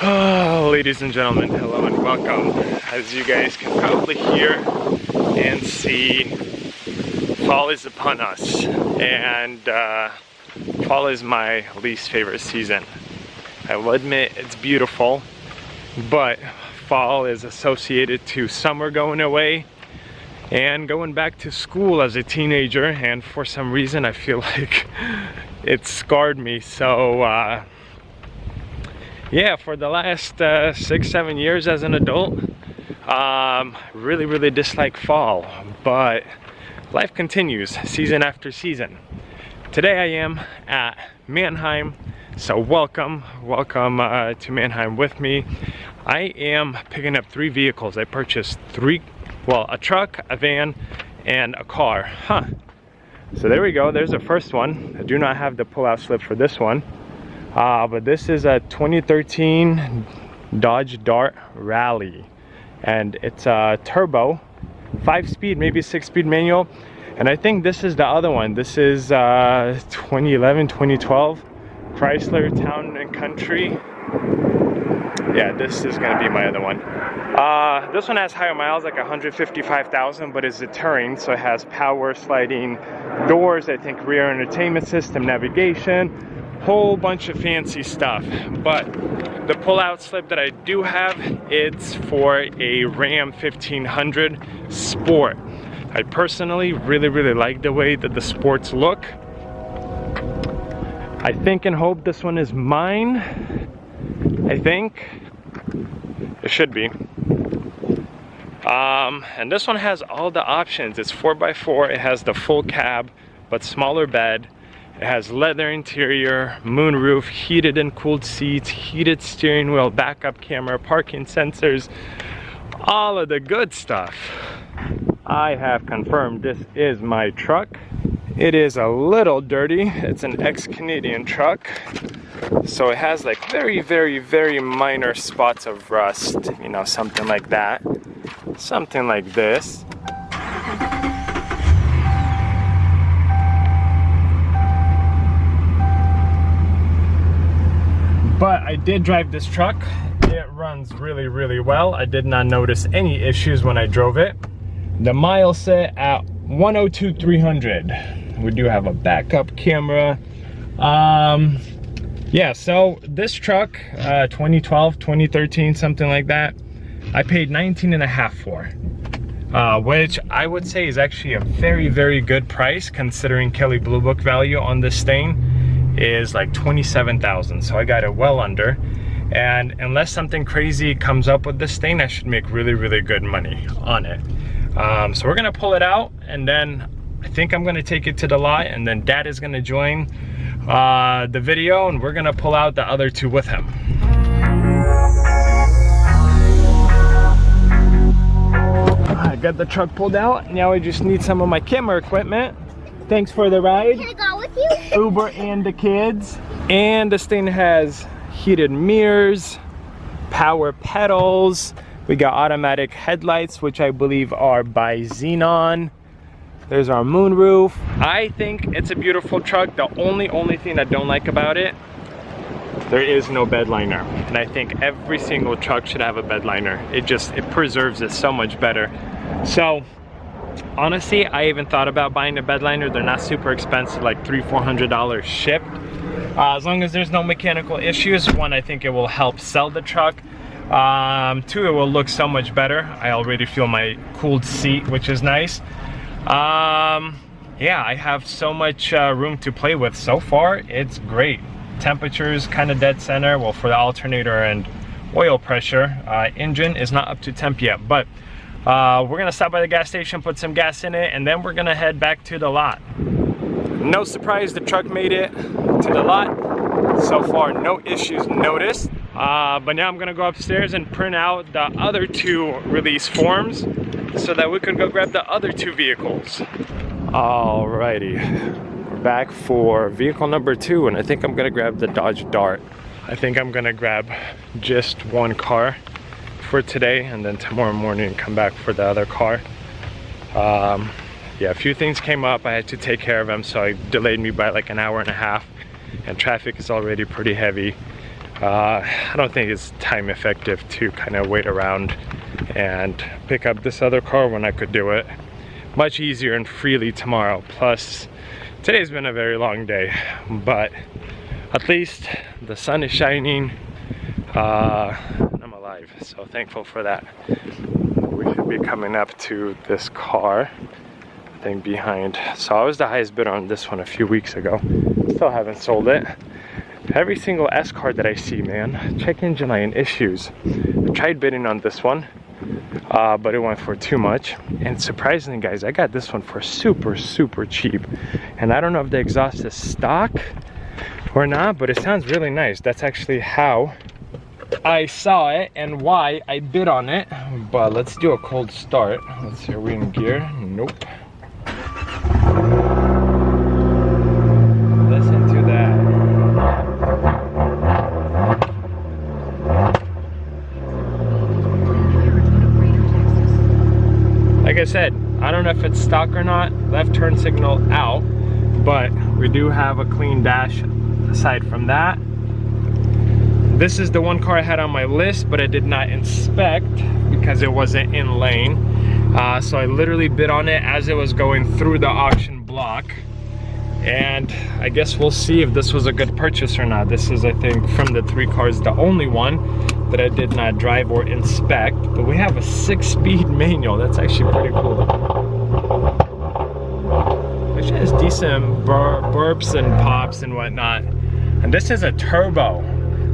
Oh, ladies and gentlemen, hello and welcome. As you guys can probably hear and see, fall is upon us, and fall is my least favorite season. I will admit it's beautiful, but fall is associated to summer going away and going back to school as a teenager, and for some reason I feel like it scarred me. So yeah, for the last 6-7 years as an adult, really dislike fall, but life continues season after season. Today I am at Manheim, so welcome to Manheim with me. I am picking up 3 vehicles. I purchased a truck, a van, and a car. So there we go, there's the first one. I do not have the pull-out slip for this one. But this is a 2013 Dodge Dart Rally, and it's a turbo, 5-speed, maybe 6-speed manual. And I think this is the other one. This is 2011, 2012 Chrysler Town and Country. Yeah, this is gonna be my other one. This one has higher miles, like 155,000, but is deterring. So it has power sliding doors, I think rear entertainment system, navigation, whole bunch of fancy stuff. But the pull-out slip that I do have, it's for a Ram 1500 Sport. I personally really like the way that the Sports look. I think and hope this one is mine. I think it should be. And this one has all the options. It's 4x4, it has the full cab but smaller bed. It has leather interior, moonroof, heated and cooled seats, heated steering wheel, backup camera, parking sensors, all of the good stuff. I have confirmed this is my truck. It is a little dirty. It's an ex-Canadian truck, so it has like very minor spots of rust, you know, something like that, something like this. But I did drive this truck. It runs really well. I did not notice any issues when I drove it. The miles set at 102,300. We do have a backup camera. Yeah, so this truck, 2012, 2013, something like that, I paid $19.5 for, which I would say is actually a very good price considering Kelley Blue Book value on this thing is like 27,000, so I got it well under. And unless something crazy comes up with this thing, I should make really good money on it. So we're gonna pull it out, and then I think I'm gonna take it to the lot, and then Dad is gonna join the video, and we're gonna pull out the other 2 with him. I got the truck pulled out. Now I just need some of my camera equipment. Thanks for the ride. Can I go with you? Uber and the kids. And this thing has heated mirrors, power pedals. We got automatic headlights, which I believe are by Xenon. There's our moonroof. I think it's a beautiful truck. The only thing I don't like about it, there is no bed liner. And I think every single truck should have a bed liner. It preserves it so much better. So honestly, I even thought about buying a bed liner. They're not super expensive, like $300-400 shipped. As long as there's no mechanical issues, 1, I think it will help sell the truck. 2, it will look so much better. I already feel my cooled seat, which is nice. Yeah, I have so much room to play with so far. It's great. Temperatures kind of dead center. Well, for the alternator and oil pressure. Engine is not up to temp yet, but we're gonna stop by the gas station, put some gas in it, and then we're gonna head back to the lot. No surprise, the truck made it to the lot. So far, no issues noticed. But now I'm gonna go upstairs and print out the other 2 release forms so that we can go grab the other 2 vehicles. Alrighty, we're back for vehicle number 2, and I think I'm gonna grab the Dodge Dart. I think I'm gonna grab just 1 car for today, and then tomorrow morning come back for the other car. Yeah, a few things came up. I had to take care of them, so it delayed me by like an hour and a half, and traffic is already pretty heavy. I don't think it's time effective to kind of wait around and pick up this other car when I could do it much easier and freely tomorrow. Plus, today's been a very long day, but at least the sun is shining. I'm alive, so thankful for that. We should be coming up to this car, I think behind. So I was the highest bidder on this one a few weeks ago. Still haven't sold it. Every single S car that I see, man, check engine light issues. I tried bidding on this one, but it went for too much. And surprisingly, guys, I got this one for super cheap. And I don't know if the exhaust is stock or not, but it sounds really nice. That's actually how I saw it and why I bid on it. But let's do a cold start. Let's see, are we in gear? Nope. Listen to that. Like I said, I don't know if it's stock or not. Left turn signal out, but we do have a clean dash aside from that. This is the one car I had on my list, but I did not inspect because it wasn't in lane. So I literally bid on it as it was going through the auction block. And I guess we'll see if this was a good purchase or not. This is, I think, from the 3 cars, the only one that I did not drive or inspect. But we have a 6-speed manual. That's actually pretty cool. Which has decent burps and pops and whatnot. And this is a turbo.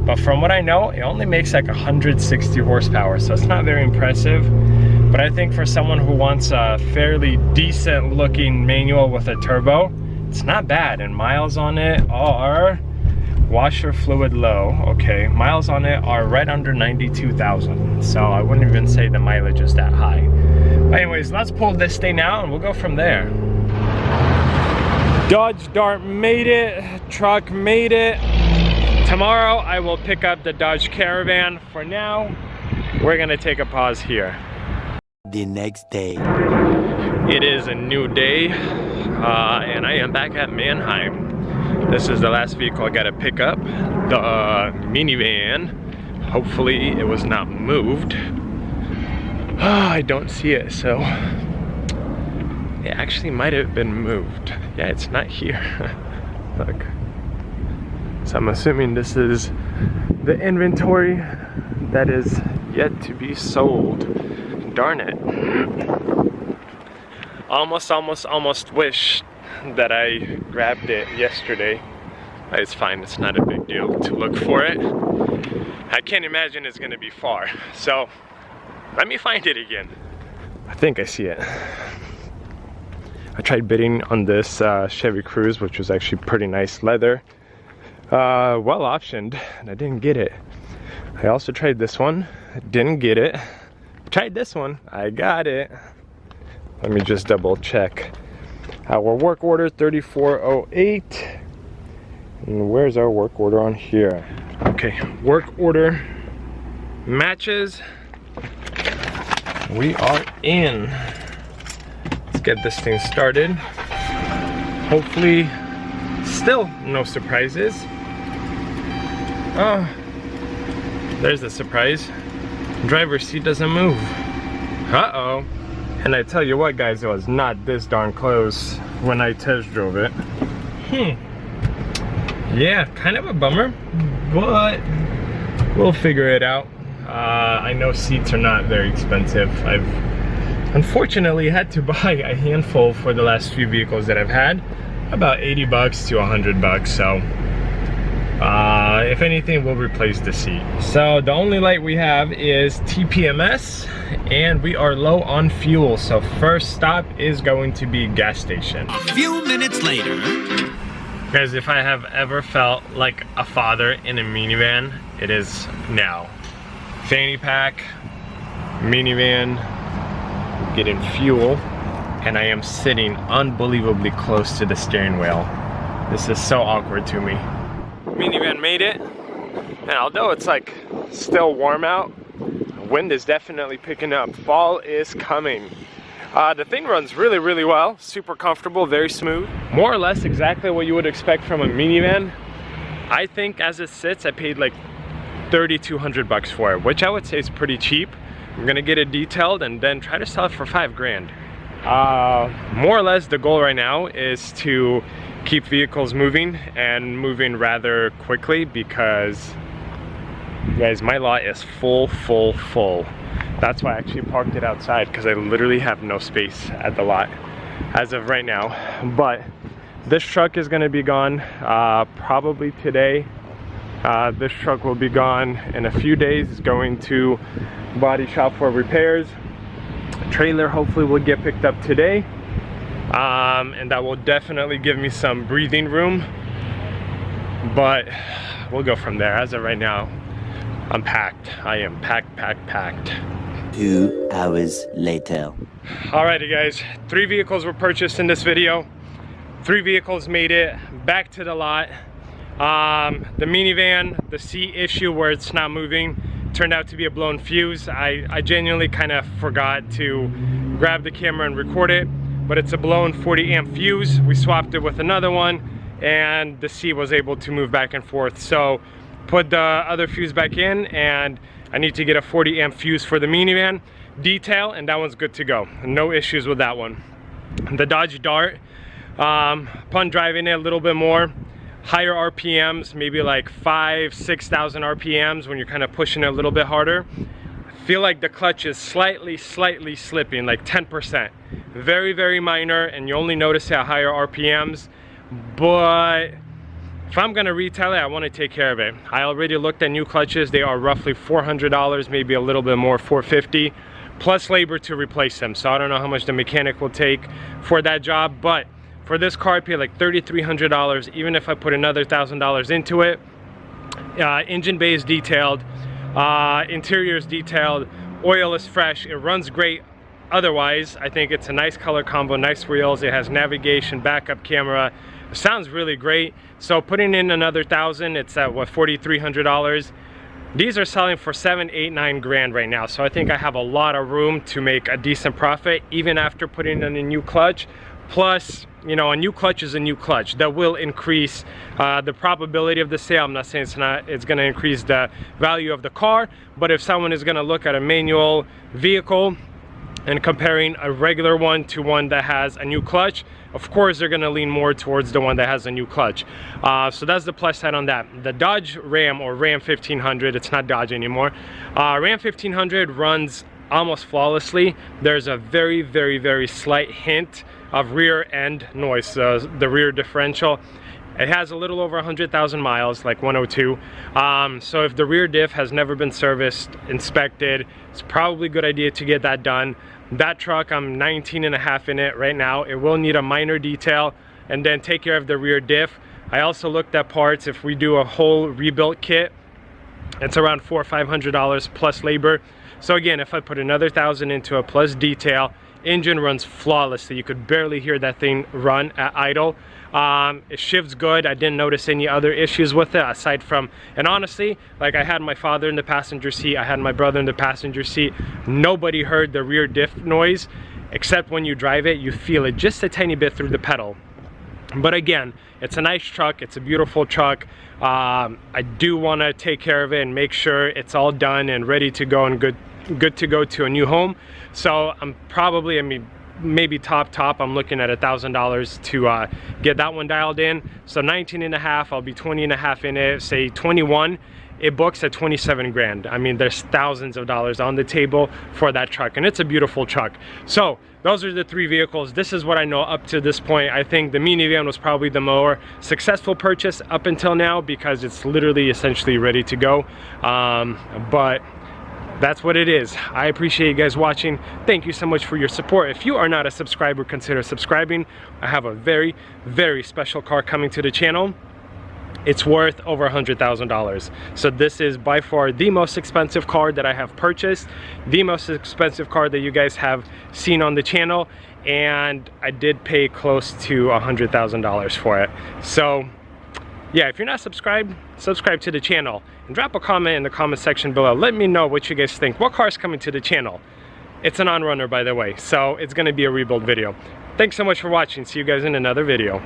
But from what I know, it only makes like 160 horsepower. So it's not very impressive. But I think for someone who wants a fairly decent looking manual with a turbo, it's not bad. And miles on it are washer fluid low. Okay, miles on it are right under 92,000. So I wouldn't even say the mileage is that high. But anyways, let's pull this thing out and we'll go from there. Dodge Dart made it, truck made it. Tomorrow I will pick up the Dodge Caravan. For now, we're gonna take a pause here. The next day. It is a new day, and I am back at Manheim. This is the last vehicle I gotta pick up, the minivan. Hopefully it was not moved. I don't see it, so it actually might have been moved. Yeah, it's not here. Look. So I'm assuming this is the inventory that is yet to be sold. Darn it. Almost wish that I grabbed it yesterday. It's fine, it's not a big deal to look for it. I can't imagine it's gonna be far. So let me find it again. I think I see it. I tried bidding on this Chevy Cruze, which was actually pretty nice leather. Well optioned, and I didn't get it. I also tried this one, didn't get it. Tried this one, I got it. Let me just double check. Our work order 3408. And where's our work order on here? Okay, work order matches. We are in. Let's get this thing started. Hopefully, still no surprises. Oh, there's the surprise. Driver's seat doesn't move. Uh-oh. And I tell you what, guys, it was not this darn close when I test drove it. Yeah, kind of a bummer, but we'll figure it out. I know seats are not very expensive. I've unfortunately had to buy a handful for the last few vehicles that I've had. About 80 bucks to 100 bucks, so if anything, we'll replace the seat. So the only light we have is TPMS, and we are low on fuel. So first stop is going to be gas station. A few minutes later. Guys, if I have ever felt like a father in a minivan, it is now. Fanny pack, minivan, getting fuel, and I am sitting unbelievably close to the steering wheel. This is so awkward to me. Minivan made it, and although it's like still warm out, wind is definitely picking up. Fall is coming. The thing runs really well, super comfortable, very smooth. More or less exactly what you would expect from a minivan. I think as it sits, I paid like 3,200 bucks for it, which I would say is pretty cheap. I'm gonna get it detailed and then try to sell it for 5 grand. More or less the goal right now is to keep vehicles moving and moving rather quickly, because guys, my lot is full. That's why I actually parked it outside, because I literally have no space at the lot as of right now. But this truck is gonna be gone probably today. This truck will be gone in a few days. It's going to body shop for repairs. Trailer hopefully will get picked up today, and that will definitely give me some breathing room, but we'll go from there. As of right now, I'm packed. I am packed. 2 hours later. Alrighty guys, 3 vehicles were purchased in this video. 3 vehicles made it back to the lot. The minivan, the seat issue where it's not moving, turned out to be a blown fuse. I genuinely kind of forgot to grab the camera and record it, but it's a blown 40 amp fuse. We swapped it with another one and the seat was able to move back and forth. So put the other fuse back in, and I need to get a 40 amp fuse for the minivan detail, and that one's good to go. No issues with that one. The Dodge Dart, upon driving it a little bit more, higher RPMs, maybe like 5,000–6,000 RPMs when you're kind of pushing it a little bit harder. I feel like the clutch is slightly slipping, like 10%. Very minor, and you only notice it at higher RPMs. But if I'm gonna retail it, I want to take care of it. I already looked at new clutches. They are roughly $400, maybe a little bit more, $450, plus labor to replace them. So I don't know how much the mechanic will take for that job, but for this car I pay like $3,300. Even if I put another $1,000 into it. Engine bay is detailed, interior is detailed, oil is fresh, it runs great. Otherwise, I think it's a nice color combo, nice wheels, it has navigation, backup camera. It sounds really great. So putting in another $1,000, it's at what, $4,300. These are selling for 7, 8, 9 grand right now. So I think I have a lot of room to make a decent profit, even after putting in a new clutch. Plus, you know, a new clutch is a new clutch. That will increase the probability of the sale. I'm not saying it's gonna increase the value of the car, but if someone is gonna look at a manual vehicle and comparing a regular one to one that has a new clutch, of course they're gonna lean more towards the one that has a new clutch. So that's the plus side on that. The Dodge Ram, or Ram 1500, it's not Dodge anymore. Ram 1500 runs almost flawlessly. There's a very slight hint of rear end noise, the rear differential. It has a little over 100,000 miles, like 102. So if the rear diff has never been serviced, inspected, it's probably a good idea to get that done. That truck, I'm 19.5 in it right now. It will need a minor detail and then take care of the rear diff. I also looked at parts. If we do a whole rebuilt kit, it's around $400 or $500 plus labor. So again, if I put another $1,000 into a plus detail, engine runs flawlessly. You could barely hear that thing run at idle. It shifts good. I didn't notice any other issues with it aside from, and honestly, like, I had my father in the passenger seat, I had my brother in the passenger seat. Nobody heard the rear diff noise, except when you drive it, you feel it just a tiny bit through the pedal. But again, it's a nice truck, it's a beautiful truck. I do want to take care of it and make sure it's all done and ready to go and good to go to a new home. So I'm probably, I mean, maybe top I'm looking at $1,000 to get that one dialed in. So 19.5, I'll be 20.5 in it. Say 21, it books at 27 grand. I mean, there's thousands of dollars on the table for that truck, and it's a beautiful truck. So those are the 3 vehicles. This is what I know up to this point. I think the minivan was probably the more successful purchase up until now, because it's literally essentially ready to go. But that's what it is. I appreciate you guys watching. Thank you so much for your support. If you are not a subscriber, consider subscribing. I have a very special car coming to the channel. It's worth over $100,000. So this is by far the most expensive car that I have purchased, the most expensive car that you guys have seen on the channel, and I did pay close to $100,000 for it. So yeah, if you're not subscribed, subscribe to the channel and drop a comment in the comment section below. Let me know what you guys think. What car is coming to the channel? It's an on-runner, by the way, so it's gonna be a rebuild video. Thanks so much for watching. See you guys in another video.